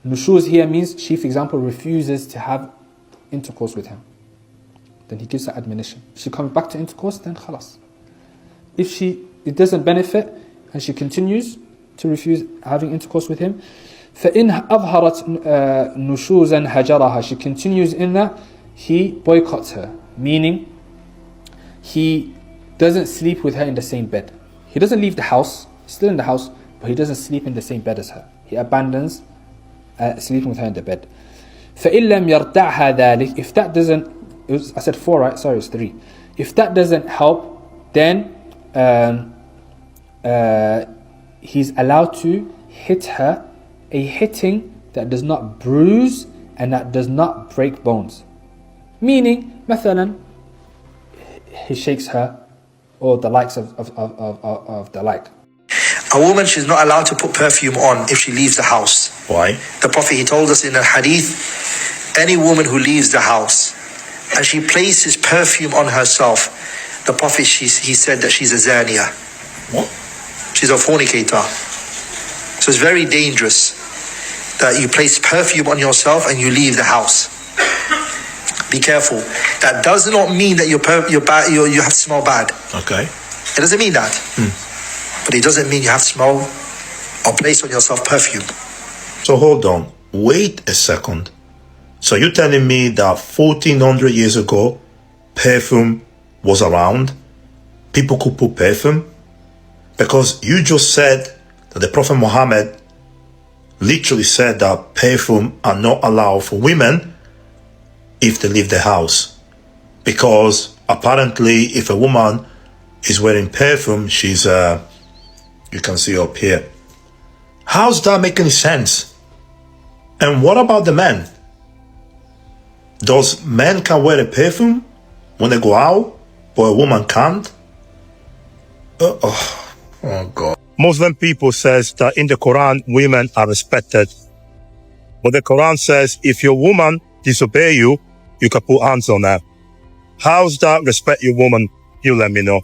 Nushuz here means she, for example, refuses to have intercourse with him. Then he gives her admonition. If she comes back to intercourse, then khalas. If it doesn't benefit and she continues to refuse having intercourse with him, فَإِنْ أَظْهَرَتْ نُشُوزًا هَجَرَهَا, she continues in that, he boycotts her. Meaning, he doesn't sleep with her in the same bed. He doesn't leave the house, he's still in the house, but he doesn't sleep in the same bed as her. He abandons sleeping with her in the bed. فَإِنْ لَمْ يَرْتَعْهَا ذَلِكَ, if that doesn't, I said 4, right? Sorry, it's 3. If that doesn't help, then he's allowed to hit her a hitting that does not bruise and that does not break bones. Meaning, مثلا, he shakes her or the likes of the like. A woman, she's not allowed to put perfume on if she leaves the house. Why? The Prophet, he told us in a hadith, any woman who leaves the house and she places perfume on herself, the Prophet, he said that she's a zaniya. What? She's a fornicator. So it's very dangerous that you place perfume on yourself and you leave the house. Be careful. That does not mean that you have to smell bad. Okay. It doesn't mean that. But it doesn't mean you have to smell or place on yourself perfume. So hold on. Wait a second. So you're telling me that 1400 years ago, perfume was around? People could put perfume? Because you just said that the Prophet Muhammad literally said that perfume are not allowed for women if they leave the house. Because apparently if a woman is wearing perfume, she's, you can see up here. How's that make any sense? And what about the men? Does men can wear a perfume when they go out, but a woman can't? Oh God. Muslim people says that in the Quran, women are respected. But the Quran says if your woman disobey you, you can put hands on her. How's that respect your woman? You let me know.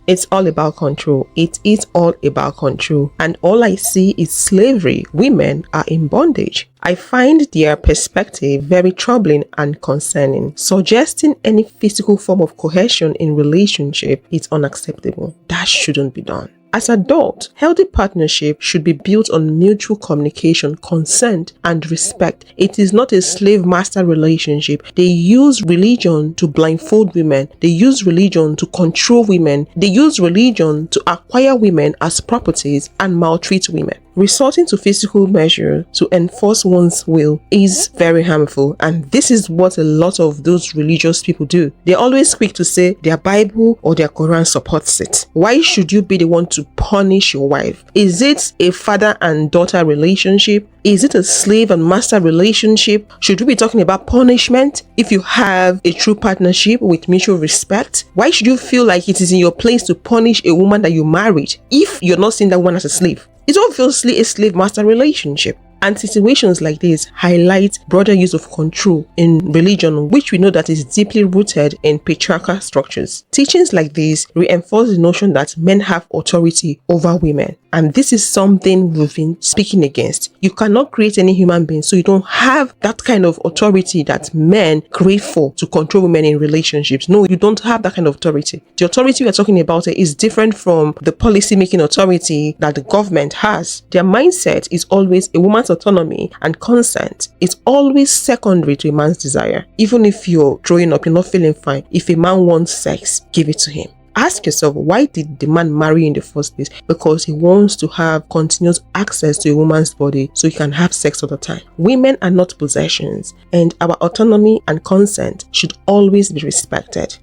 It's all about control. It is all about control. And all I see is slavery. Women are in bondage. I find their perspective very troubling and concerning. Suggesting any physical form of coercion in relationship is unacceptable. That shouldn't be done. As adults, healthy partnership should be built on mutual communication, consent, and respect. It is not a slave-master relationship. They use religion to blindfold women. They use religion to control women. They use religion to acquire women as properties and maltreat women. Resorting to physical measure to enforce one's will is very harmful, and this is what a lot of those religious people do. They're always quick to say their Bible or their Quran supports it. Why should you be the one to punish your wife? Is it a father and daughter relationship? Is it a slave and master relationship? Should we be talking about punishment? If you have a true partnership with mutual respect, why should you feel like it is in your place to punish a woman that you married if you're not seeing that one as a slave? It's obviously a slave-master relationship. And situations like this highlight broader use of control in religion, which we know that is deeply rooted in patriarchal structures. Teachings like this reinforce the notion that men have authority over women. And this is something we've been speaking against. You cannot create any human being, so you don't have that kind of authority that men crave for to control women in relationships. No, you don't have that kind of authority. The authority we're talking about is different from the policy-making authority that the government has. Their mindset is always a woman's autonomy and consent is always secondary to a man's desire. Even if you're growing up, you're not feeling fine. If a man wants sex, give it to him. Ask yourself, why did the man marry in the first place? Because he wants to have continuous access to a woman's body so he can have sex all the time. Women are not possessions, and our autonomy and consent should always be respected.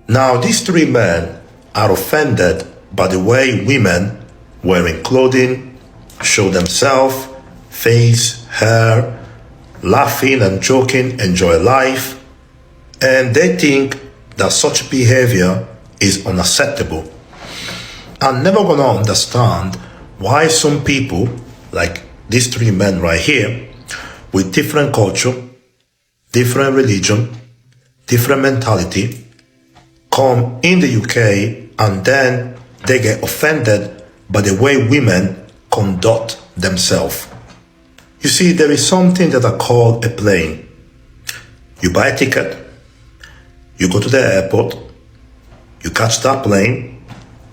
Now, these three men are offended by the way women wearing clothing, show themselves, face, hair, laughing and joking, enjoy life, and they think that such behavior is unacceptable. I'm never gonna understand why some people, like these three men right here, with different culture, different religion, different mentality, come in the UK and then they get offended by the way women conduct themselves. You see, there is something that I call a plane. You buy a ticket, you go to the airport, you catch that plane,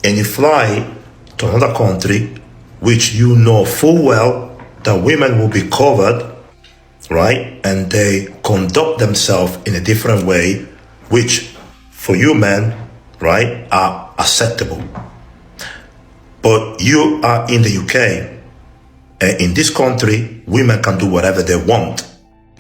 and you fly to another country which you know full well that women will be covered, right? And they conduct themselves in a different way, which for you men, right, are acceptable. But you are in the UK, and in this country, women can do whatever they want.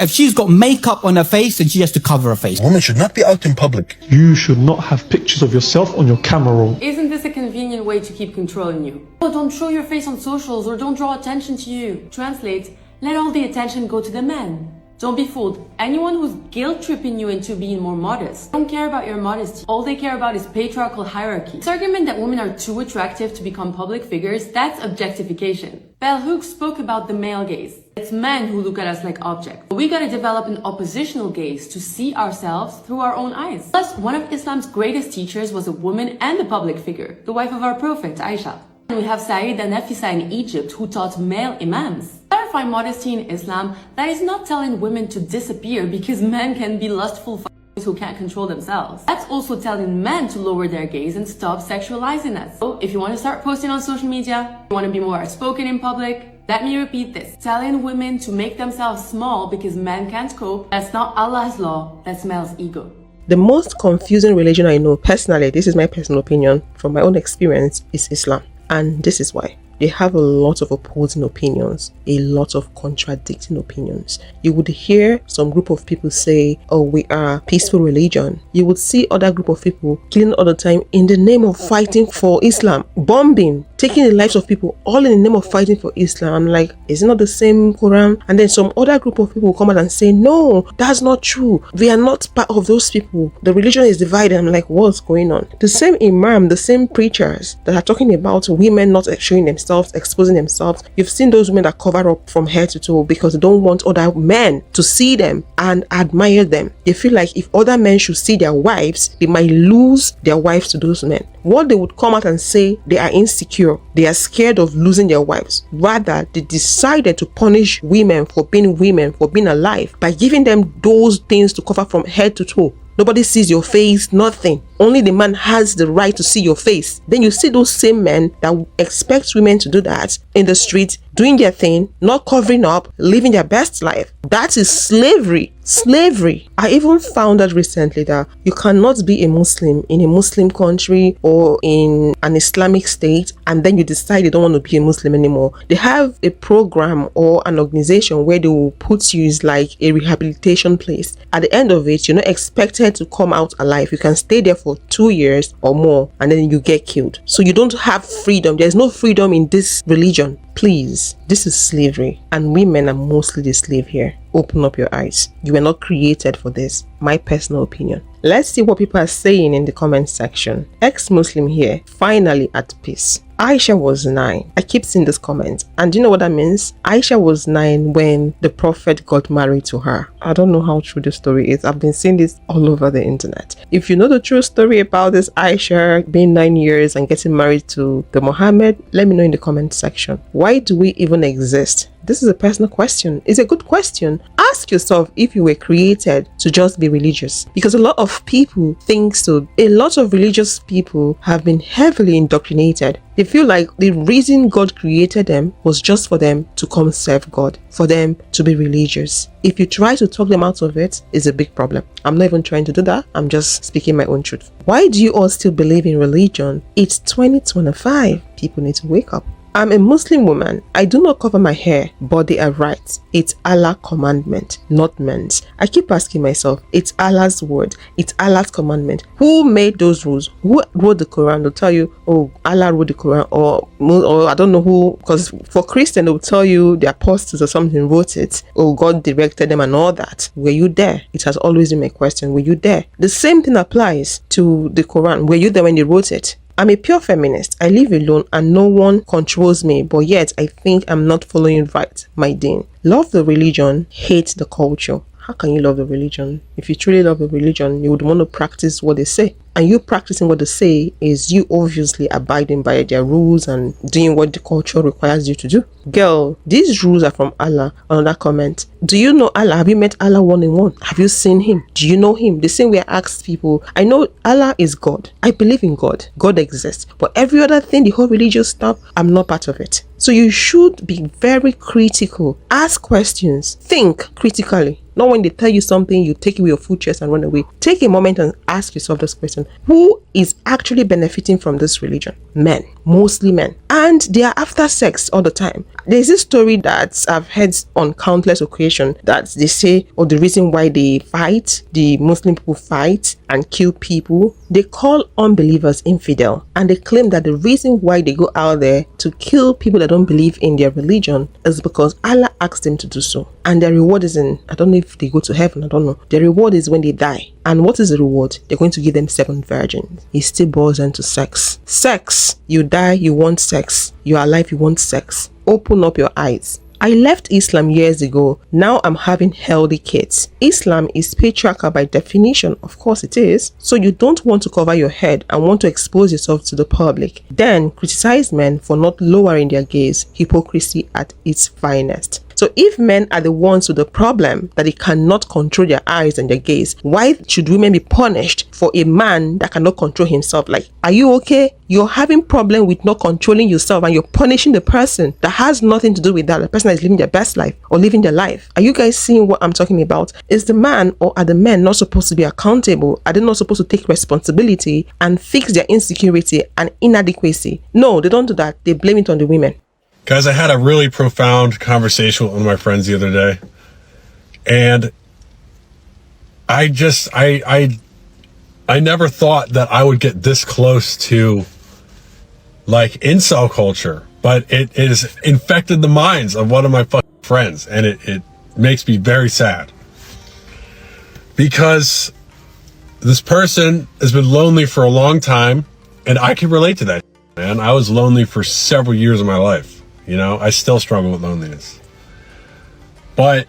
If she's got makeup on her face, then she has to cover her face. Women should not be out in public. You should not have pictures of yourself on your camera roll. Isn't this a convenient way to keep controlling you? Oh, don't show your face on socials or don't draw attention to you. Translate, let all the attention go to the men. Don't be fooled. Anyone who's guilt-tripping you into being more modest don't care about your modesty. All they care about is patriarchal hierarchy. This argument that women are too attractive to become public figures, that's objectification. Bell Hooks spoke about the male gaze. It's men who look at us like objects. We gotta develop an oppositional gaze to see ourselves through our own eyes. Plus, one of Islam's greatest teachers was a woman and a public figure, the wife of our prophet, Aisha. We have Said and Nafisa in Egypt who taught male imams. Clarify modesty in Islam, that is not telling women to disappear because men can be lustful who can't control themselves. That's also telling men to lower their gaze and stop sexualizing us. So if you want to start posting on social media, you want to be more outspoken in public, let me repeat this. Telling women to make themselves small because men can't cope, that's not Allah's law, that's male's ego. The most confusing religion I know, personally, this is my personal opinion from my own experience, is Islam. And this is why. They have a lot of opposing opinions, a lot of contradicting opinions. You would hear some group of people say, oh, we are a peaceful religion. You would see other group of people killing all the time in the name of fighting for Islam, bombing, taking the lives of people, all in the name of fighting for Islam. I'm like, is it not the same Quran? And then some other group of people will come out and say, no, that's not true. We are not part of those people. The religion is divided. I'm like, what's going on? The same imam, the same preachers that are talking about women not showing themselves, exposing themselves. You've seen those women that cover up from head to toe because they don't want other men to see them and admire them. They feel like if other men should see their wives, they might lose their wives to those men. What they would come out and say, they are insecure. They are scared of losing their wives. Rather, they decided to punish women, for being alive by giving them those things to cover from head to toe. Nobody sees your face, nothing. Only the man has the right to see your face. Then you see those same men that expect women to do that in the street, doing their thing, not covering up, living their best life. That is slavery. Slavery. I even found out recently that you cannot be a Muslim in a Muslim country or in an Islamic state and then you decide you don't want to be a Muslim anymore. They have a program or an organization where they will put you as like a rehabilitation place. At the end of it, you're not expected to come out alive. You can stay there for 2 years or more and then you get killed. So you don't have freedom. There's no freedom in this religion. Please, this is slavery and women are mostly the slave here. Open up your eyes. You were not created for this. My personal opinion. Let's see what people are saying in the comment section. Ex-Muslim here, finally at peace. Aisha was 9. I keep seeing this comment. And do you know what that means? Aisha was 9 when the Prophet got married to her. I don't know how true the story is. I've been seeing this all over the internet. If you know the true story about this Aisha being 9 years and getting married to the Muhammad, let me know in the comment section. Why do we even exist? This is a personal question. It's a good question. Ask yourself if you were created to just be religious. Because a lot of people think so. A lot of religious people have been heavily indoctrinated. They feel like the reason God created them was just for them to come serve God, for them to be religious. If you try to talk them out of it, it's a big problem. I'm not even trying to do that. I'm just speaking my own truth. Why do you all still believe in religion? It's 2025. People need to wake up. I'm a Muslim woman. I do not cover my hair, but they are right. It's Allah's commandment, not men's. I keep asking myself, it's Allah's word, it's Allah's commandment. Who made those rules? Who wrote the Quran? They'll tell you, oh, Allah wrote the Quran, or I don't know who, because for Christian, they'll tell you the apostles or something wrote it, or God directed them and all that. Were you there? It has always been my question. Were you there? The same thing applies to the Quran. Were you there when they wrote it? I'm a pure feminist. I live alone and no one controls me, but yet I think I'm not following right, my dean. Love the religion, hate the culture. How can you love the religion? If you truly love the religion, you would want to practice what they say. And you practicing what they say is you obviously abiding by their rules and doing what the culture requires you to do. Girl, these rules are from Allah. Another comment. Do you know Allah? Have you met Allah one-on-one? Have you seen him? Do you know him? The same way I ask people, I know Allah is God. I believe in God. God exists. But every other thing, the whole religious stuff, I'm not part of it. So you should be very critical. Ask questions. Think critically. Not when they tell you something, you take away your full chest and run away. Take a moment and ask yourself this question. Who is actually benefiting from this religion? Men. Mostly men. And they are after sex all the time. There's this story that I've heard on countless occasions that they say, or the reason why they fight, the Muslim people fight and kill people, they call unbelievers infidel. And they claim that the reason why they go out there to kill people that don't believe in their religion is because Allah asked them to do so. And their reward is in, I don't know if they go to heaven, I don't know. Their reward is when they die. And what is the reward? They're going to give them 7 virgins. It still boils down to sex. Sex. You die, you want sex. You are alive, you want sex. Open up your eyes. I left Islam years ago. Now I'm having healthy kids. Islam is patriarchal by definition. Of course it is. So you don't want to cover your head and want to expose yourself to the public. Then criticize men for not lowering their gaze. Hypocrisy at its finest. So if men are the ones with the problem that they cannot control their eyes and their gaze, why should women be punished for a man that cannot control himself? Like, are you okay? You're having problem with not controlling yourself and you're punishing the person that has nothing to do with that. The person that is living their best life or living their life. Are you guys seeing what I'm talking about? Is the man or are the men not supposed to be accountable? Are they not supposed to take responsibility and fix their insecurity and inadequacy? No, they don't do that. They blame it on the women. Guys, I had a really profound conversation with one of my friends the other day. And I never thought that I would get this close to like incel culture, but it has infected the minds of one of my fucking friends. And it makes me very sad because this person has been lonely for a long time. And I can relate to that, man. I was lonely for several years of my life. You know, I still struggle with loneliness. But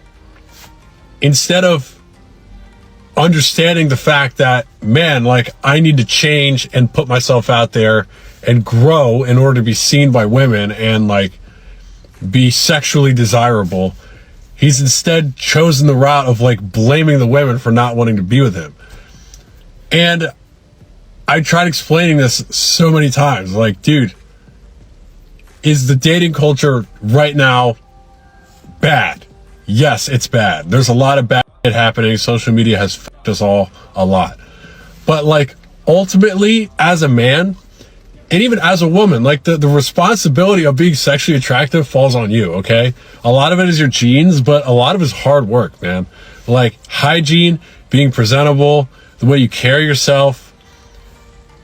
instead of understanding the fact that, man, like I need to change and put myself out there and grow in order to be seen by women and like be sexually desirable, he's instead chosen the route of like blaming the women for not wanting to be with him. And I tried explaining this so many times, like, dude, is the dating culture right now bad? Yes, it's bad. There's a lot of bad shit happening. Social media has fucked us all a lot. But like ultimately as a man and even as a woman, like the responsibility of being sexually attractive falls on you, okay? A lot of it is your genes, but a lot of it is hard work, man. Like hygiene, being presentable, the way you carry yourself,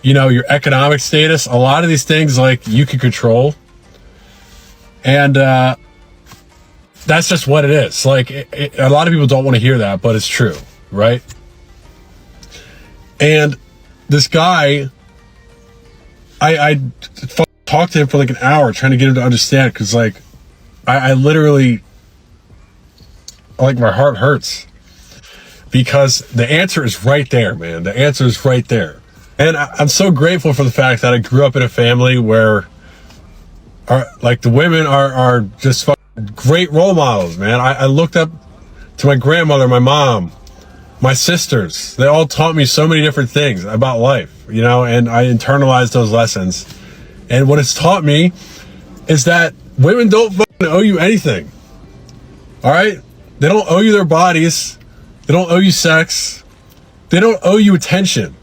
you know, your economic status, a lot of these things like you can control. And that's just what it is. Like, a lot of people don't want to hear that, but it's true, right? And this guy, I talked to him for like an hour trying to get him to understand because, like, I literally, like, my heart hurts because the answer is right there, man. The answer is right there. And I'm so grateful for the fact that I grew up in a family where like the women are just great role models, man. I looked up to my grandmother, my mom, my sisters. They all taught me so many different things about life, you know, and I internalized those lessons. And what it's taught me is that women don't fucking owe you anything. All right? They don't owe you their bodies. They don't owe you sex. They don't owe you attention.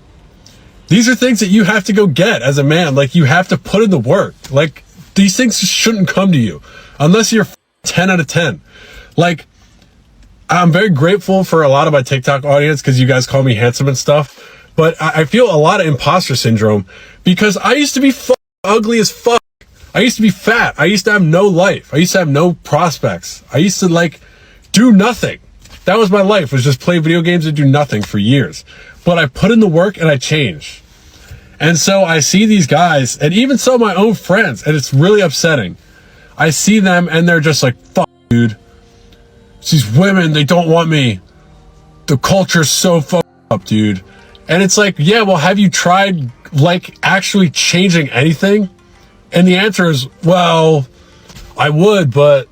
These are things that you have to go get as a man. Like, you have to put in the work. Like, these things shouldn't come to you unless you're 10 out of 10. Like, I'm very grateful for a lot of my TikTok audience because you guys call me handsome and stuff. But I feel a lot of imposter syndrome because I used to be ugly as fuck. I used to be fat. I used to have no life. I used to have no prospects. I used to like do nothing. That was my life, was just play video games and do nothing for years. But I put in the work and I changed. And so I see these guys, and even some of my own friends, and it's really upsetting. I see them, and they're just like, fuck, dude. It's these women, they don't want me. the culture's so fucked up, dude. And it's like, yeah, well, have you tried like actually changing anything? And the answer is, well, I would, but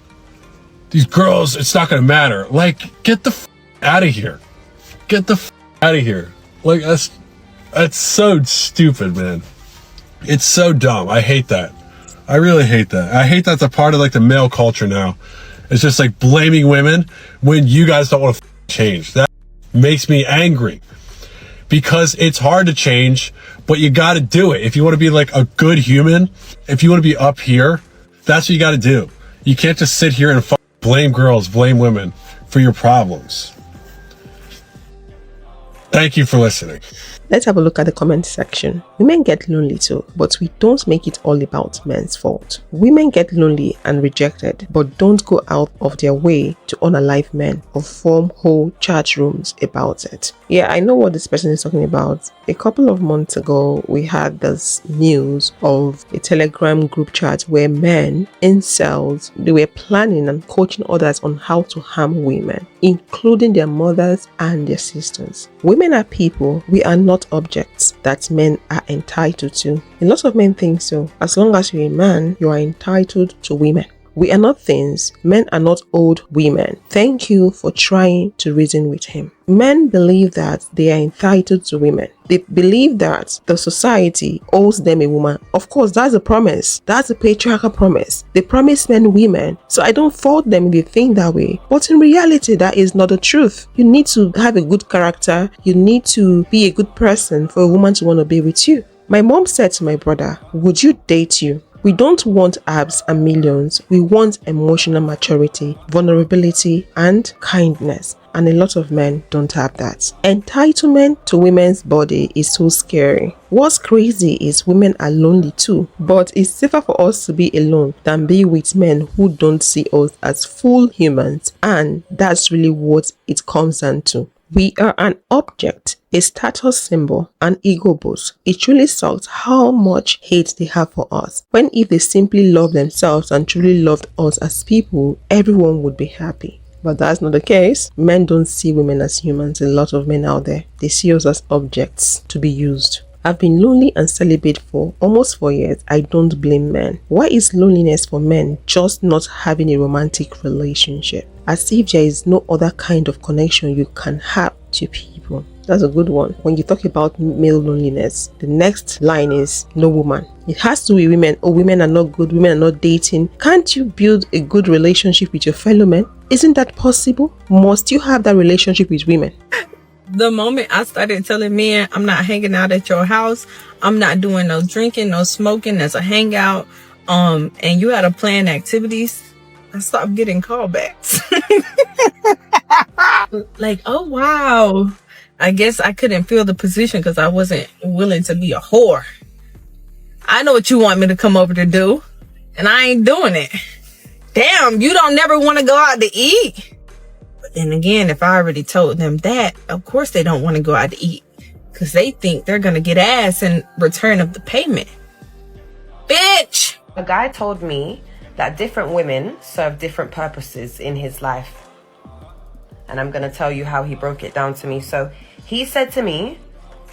these girls, it's not going to matter. Like, get the out of here. Get the out of here. Like, that's so stupid, man. It's so dumb. I hate that. I really hate that. I hate that's a part of like the male culture now. It's just like blaming women when you guys don't want to change. That makes me angry because it's hard to change, but you got to do it. If you want to be like a good human, if you want to be up here, that's what you got to do. You can't just sit here and blame girls, blame women for your problems. Thank you for listening. Let's have a look at the comment section. Women get lonely too, but we don't make it all about men's fault. Women get lonely and rejected, but don't go out of their way to unalive men or form whole chat rooms about it. Yeah, I know what this person is talking about. A couple of months ago, we had this news of a Telegram group chat where men, incels, they were planning and coaching others on how to harm women, including their mothers and their sisters. Women are people. We are not objects that men are entitled to. A lot of men think so. As long as you're a man, you are entitled to women. We are not things. Men are not old women. Thank you for trying to reason with him. Men believe that they are entitled to women. They believe that the society owes them a woman. Of course, that's a promise. That's a patriarchal promise. They promise men women. So I don't fault them if they think that way. But in reality, that is not the truth. You need to have a good character. You need to be a good person for a woman to want to be with you. My mom said to my brother, would you date you? We don't want abs and millions. We want emotional maturity, vulnerability, and kindness. And a lot of men don't have that. Entitlement to women's body is so scary. What's crazy is women are lonely too. But it's safer for us to be alone than be with men who don't see us as full humans. And that's really what it comes down to. We are an object, a status symbol, an ego boost. It really sucks how much hate they have for us. When if they simply love themselves and truly loved us as people, everyone would be happy. But that's not the case. Men don't see women as humans. A lot of men out there, they see us as objects to be used. I've been lonely and celibate for almost 4 years. I don't blame men. Why is loneliness for men just not having a romantic relationship? As if there is no other kind of connection you can have to people. That's a good one. When you talk about male loneliness, the next line is no woman. It has to be women. Oh, women are not good. Women are not dating. Can't you build a good relationship with your fellow men? Isn't that possible? Must you have that relationship with women? The moment I started telling men I'm not hanging out at your house, I'm not doing no drinking, no smoking as a hangout, and you had to plan activities, I stopped getting callbacks. Like, oh wow. I guess I couldn't fill the position because I wasn't willing to be a whore. I know what you want me to come over to do, and I ain't doing it. Damn, you don't never want to go out to eat. But then again, if I already told them that, of course they don't want to go out to eat because they think they're going to get ass in return of the payment. Bitch! A guy told me that different women serve different purposes in his life. And I'm going to tell you how he broke it down to me. So he said to me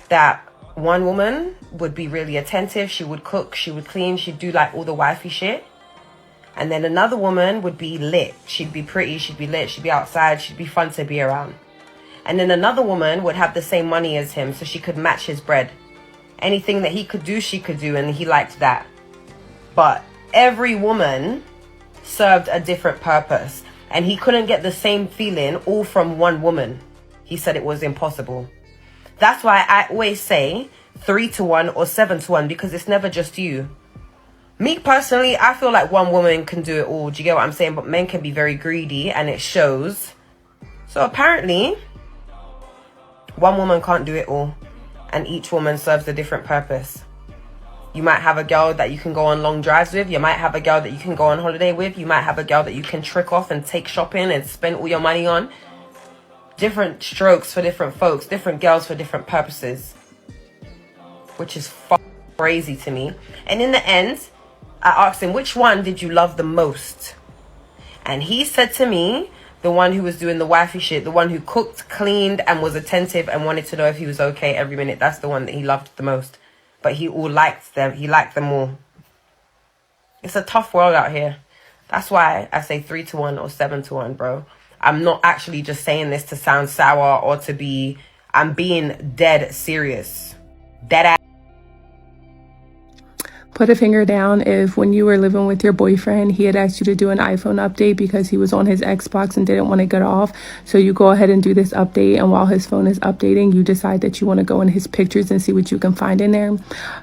that one woman would be really attentive. She would cook, she would clean, she'd do like all the wifey shit. And then another woman would be lit. She'd be pretty, she'd be lit, she'd be outside, she'd be fun to be around. And then another woman would have the same money as him so she could match his bread. Anything that he could do, she could do, and he liked that. But every woman served a different purpose. And he couldn't get the same feeling all from one woman. He said it was impossible. That's why I always say 3-to-1 or 7-to-1 because it's never just you. Me personally, I feel like one woman can do it all. Do you get what I'm saying? But men can be very greedy and it shows. So apparently, one woman can't do it all. And each woman serves a different purpose. You might have a girl that you can go on long drives with. You might have a girl that you can go on holiday with. You might have a girl that you can trick off and take shopping and spend all your money on. Different strokes for different folks. Different girls for different purposes. Which is crazy to me. And in the end, I asked him, which one did you love the most? And he said to me the one who was doing the wifey shit, the one who cooked, cleaned, and was attentive and wanted to know if he was okay every minute. That's the one that he loved the most. But he liked them all. It's a tough world out here. That's why I say 3-1 or 7-1, bro. I'm not actually just saying this to sound sour or to be... I'm being dead serious. Dead ass. Put a finger down if when you were living with your boyfriend, he had asked you to do an iPhone update because he was on his Xbox and didn't want to get off. So you go ahead and do this update, and while his phone is updating, you decide that you want to go in his pictures and see what you can find in there.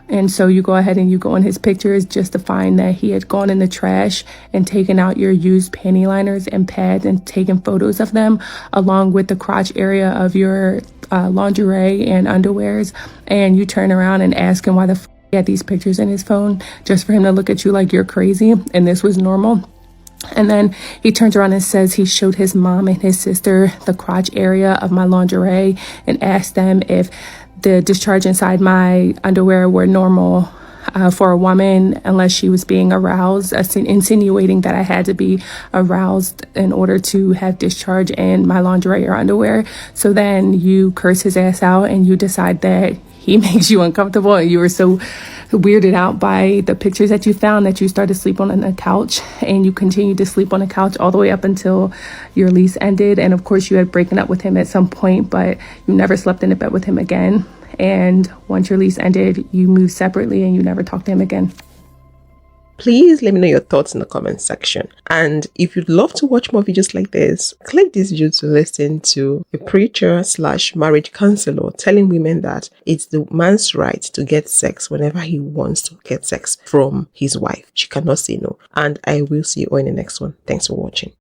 And so you go ahead and you go in his pictures just to find that he had gone in the trash and taken out your used panty liners and pads and taken photos of them, along with the crotch area of your lingerie and underwears. And you turn around and ask him why the he had these pictures in his phone, just for him to look at you like you're crazy and this was normal. And then he turns around and says he showed his mom and his sister the crotch area of my lingerie and asked them if the discharge inside my underwear were normal for a woman unless she was being aroused, insinuating that I had to be aroused in order to have discharge in my lingerie or underwear. So then you curse his ass out and you decide that he makes you uncomfortable, and you were so weirded out by the pictures that you found that you started sleeping on the couch, and you continued to sleep on the couch all the way up until your lease ended. And of course you had broken up with him at some point, but you never slept in a bed with him again. And once your lease ended, you moved separately and you never talked to him again. Please let me know your thoughts in the comment section. And if you'd love to watch more videos like this, click this video to listen to a preacher/marriage counselor telling women that it's the man's right to get sex whenever he wants to get sex from his wife. She cannot say no. And I will see you all in the next one. Thanks for watching.